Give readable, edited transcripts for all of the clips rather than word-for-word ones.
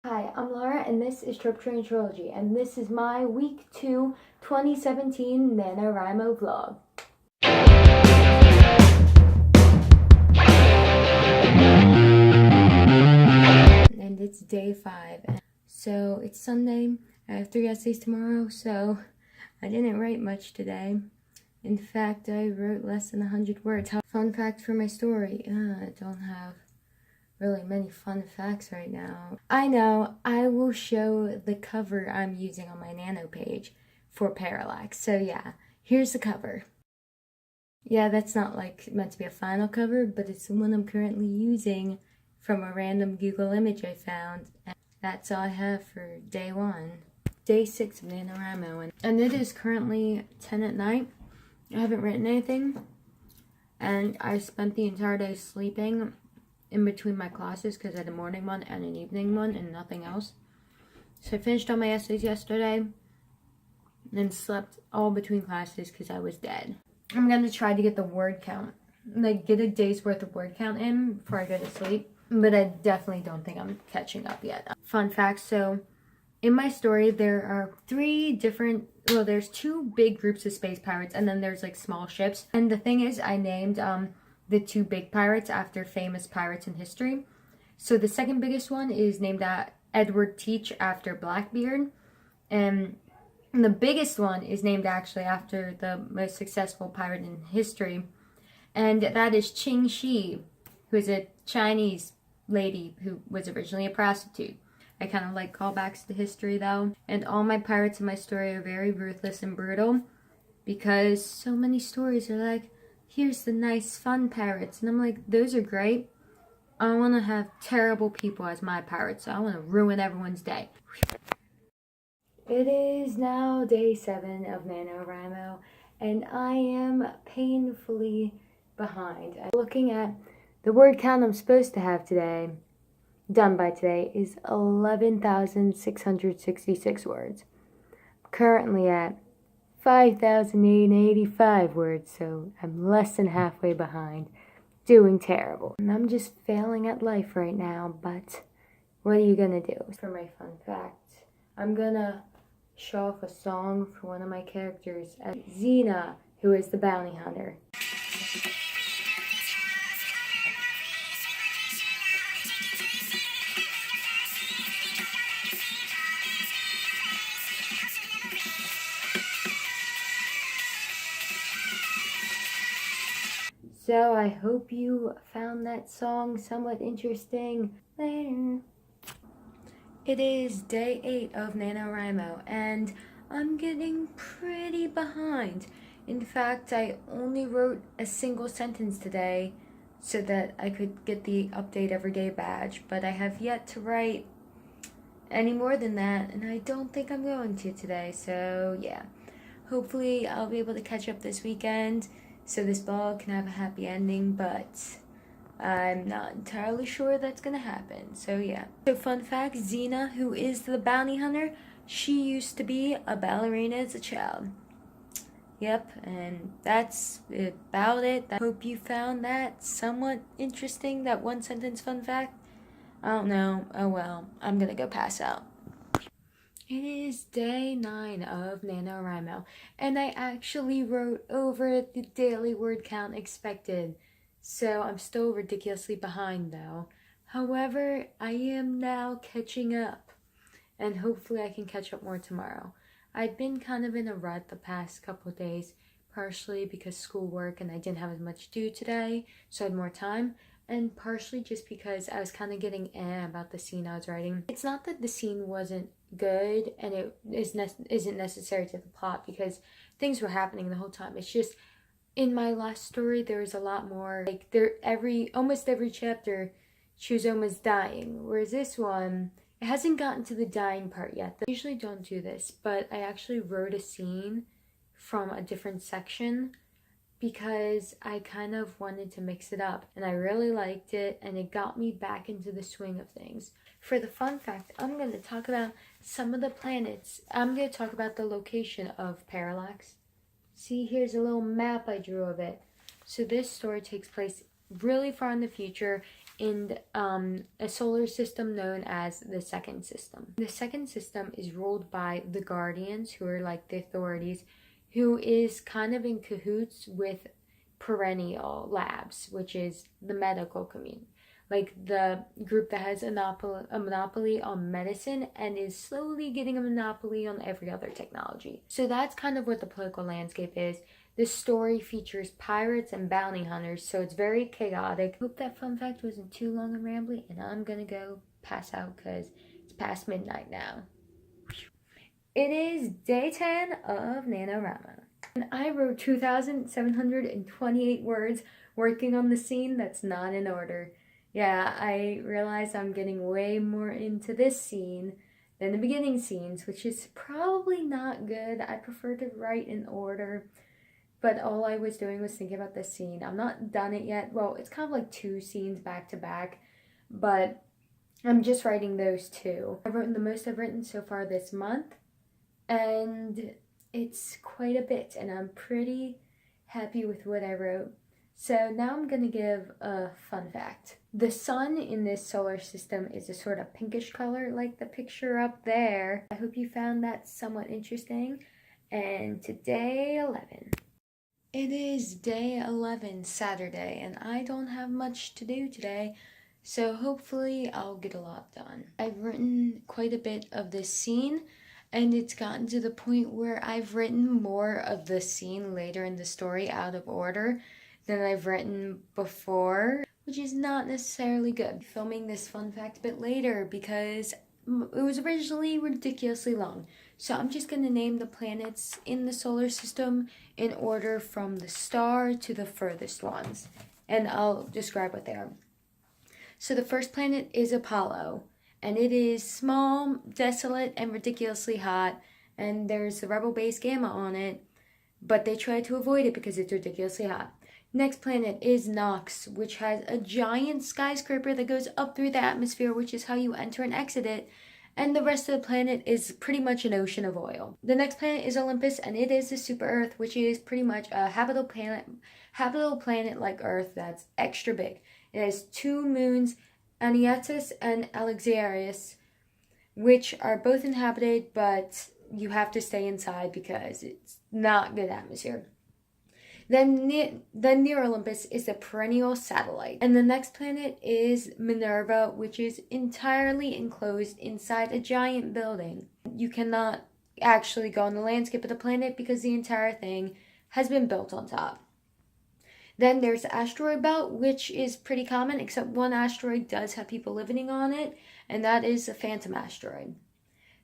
Hi, I'm Laura, and this is tropetrinitytrilogy, and this is my Week 2 2017 NaNoWriMo vlog. And it's day 5. So it's Sunday. I have 3 essays tomorrow, so I didn't write much today. In fact, I wrote less than 100 words. Fun fact for my story. I don't have really many fun facts right now. I know, I will show the cover I'm using on my Nano page for Parallax. So yeah, here's the cover. Yeah, that's not like meant to be a final cover, but it's the one I'm currently using from a random Google image I found. And that's all I have for day 1. Day 6 of NaNoWriMo, and it is currently 10 at night. I haven't written anything, and I spent the entire day sleeping in between my classes because I had a morning one and an evening one and nothing else. So I finished all my essays yesterday and slept all between classes because I was dead. I'm going to try to get the word count, like get a day's worth of word count in before I go to sleep, but I definitely don't think I'm catching up yet. Fun fact, so in my story there are there's 2 big groups of space pirates and then there's like small ships. And the thing is, I named the 2 big pirates after famous pirates in history. So the second biggest one is named Edward Teach after Blackbeard. And the biggest one is named actually after the most successful pirate in history. And that is Qing Shi, who is a Chinese lady who was originally a prostitute. I kind of like callbacks to history though. And all my pirates in my story are very ruthless and brutal because so many stories are like, here's the nice, fun pirates. And I'm like, those are great. I want to have terrible people as my pirates, so I want to ruin everyone's day. It is now day 7 of NaNoWriMo, and I am painfully behind. Looking at the word count I'm supposed to have today, done by today, is 11,666 words. I'm currently at 5,885 words, so I'm less than halfway behind, doing terrible. And I'm just failing at life right now, but what are you gonna do? For my fun fact, I'm gonna show off a song for one of my characters, Xena, who is the bounty hunter. So I hope you found that song somewhat interesting. Later. It is day 8 of NaNoWriMo, and I'm getting pretty behind. In fact, I only wrote a single sentence today so that I could get the update every day badge, but I have yet to write any more than that, and I don't think I'm going to today, so yeah. Hopefully I'll be able to catch up this weekend so this vlog can have a happy ending, but I'm not entirely sure that's gonna happen, so yeah. So fun fact, Xena, who is the bounty hunter, she used to be a ballerina as a child. Yep, and that's about it. I hope you found that somewhat interesting, that one sentence fun fact. I don't know, oh well, I'm gonna go pass out. It is day 9 of NaNoWriMo, and I actually wrote over the daily word count expected, so I'm still ridiculously behind though. However, I am now catching up, and hopefully I can catch up more tomorrow. I'd been kind of in a rut the past couple of days, partially because schoolwork and I didn't have as much due today, so I had more time, and partially just because I was kind of getting about the scene I was writing. It's not that the scene wasn't good and it isn't necessary to the plot, because things were happening the whole time. It's just in my last story there was a lot more, like almost every chapter she was almost dying, whereas this one, it hasn't gotten to the dying part yet. I usually don't do this, but I actually wrote a scene from a different section because I kind of wanted to mix it up, and I really liked it, and it got me back into the swing of things. For the fun fact, I'm going to talk about some of the planets. I'm going to talk about the location of Parallax. See, here's a little map I drew of it. So this story takes place really far in the future, in a solar system known as the second system. The second system is ruled by the Guardians, who are like the authorities, who is kind of in cahoots with Perennial Labs, which is the medical community. Like the group that has a monopoly on medicine and is slowly getting a monopoly on every other technology. So that's kind of what the political landscape is. This story features pirates and bounty hunters, so it's very chaotic. Hope that fun fact wasn't too long and rambly, and I'm gonna go pass out because it's past midnight now. It is day 10 of NaNoWriMo. And I wrote 2,728 words working on the scene that's not in order. Yeah, I realize I'm getting way more into this scene than the beginning scenes, which is probably not good. I prefer to write in order. But all I was doing was thinking about this scene. I'm not done it yet. Well, it's kind of like 2 scenes back to back, but I'm just writing those 2. I've written the most I've written so far this month, and it's quite a bit, and I'm pretty happy with what I wrote. So now I'm going to give a fun fact. The sun in this solar system is a sort of pinkish color, like the picture up there. I hope you found that somewhat interesting. And today 11. It is day 11, Saturday, and I don't have much to do today, so hopefully I'll get a lot done. I've written quite a bit of this scene, and it's gotten to the point where I've written more of the scene later in the story out of order than I've written before, which is not necessarily good. Filming this fun fact a bit later because it was originally ridiculously long. So I'm just going to name the planets in the solar system in order from the star to the furthest ones. And I'll describe what they are. So the first planet is Apollo. And it is small, desolate, and ridiculously hot. And there's the rebel base Gamma on it. But they try to avoid it because it's ridiculously hot. Next planet is Nox, which has a giant skyscraper that goes up through the atmosphere, which is how you enter and exit it. And the rest of the planet is pretty much an ocean of oil. The next planet is Olympus, and it is the super Earth, which is pretty much a habitable planet like Earth that's extra big. It has 2 moons, Anietis and Alexarius, which are both inhabited, but you have to stay inside because it's not good atmosphere. Then near Olympus is the perennial satellite. And the next planet is Minerva, which is entirely enclosed inside a giant building. You cannot actually go on the landscape of the planet because the entire thing has been built on top. Then there's the asteroid belt, which is pretty common, except one asteroid does have people living on it, and that is a phantom asteroid.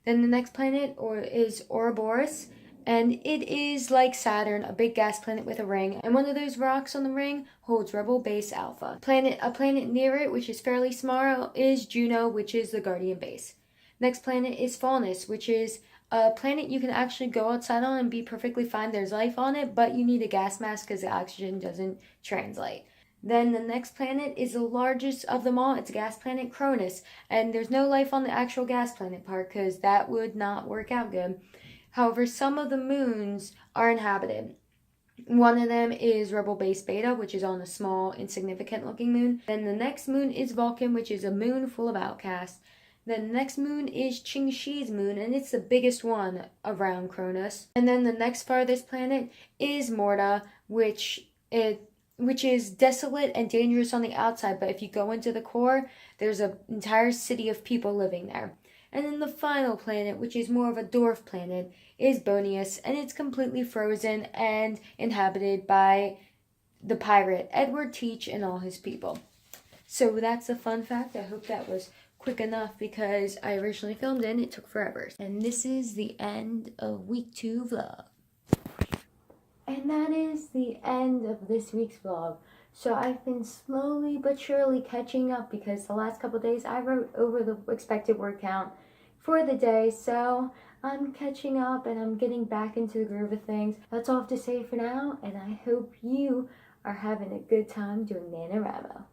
Then the next planet is Ouroboros, and it is like Saturn, a big gas planet with a ring, and one of those rocks on the ring holds Rebel Base Alpha. A planet near it, which is fairly small, is Juno, which is the Guardian Base. Next planet is Faunus, which is a planet you can actually go outside on and be perfectly fine. There's life on it, but you need a gas mask because the oxygen doesn't translate. Then the next planet is the largest of them all. It's a gas planet, Cronus, and there's no life on the actual gas planet part because that would not work out good. However, some of the moons are inhabited. One of them is Rebel Base Beta, which is on a small, insignificant-looking moon. Then the next moon is Vulcan, which is a moon full of outcasts. Then the next moon is Qingxi's moon, and it's the biggest one around Cronus. And then the next farthest planet is Morta, which is desolate and dangerous on the outside, but if you go into the core, there's an entire city of people living there. And then the final planet, which is more of a dwarf planet, is Bonius, and it's completely frozen and inhabited by the pirate Edward Teach and all his people. So that's a fun fact. I hope that was quick enough because I originally filmed it and it took forever. And this is the end of week 2 vlog. And that is the end of this week's vlog. So I've been slowly but surely catching up because the last couple days I wrote over the expected word count for the day. So I'm catching up and I'm getting back into the groove of things. That's all I have to say for now, and I hope you are having a good time doing NaNoWriMo.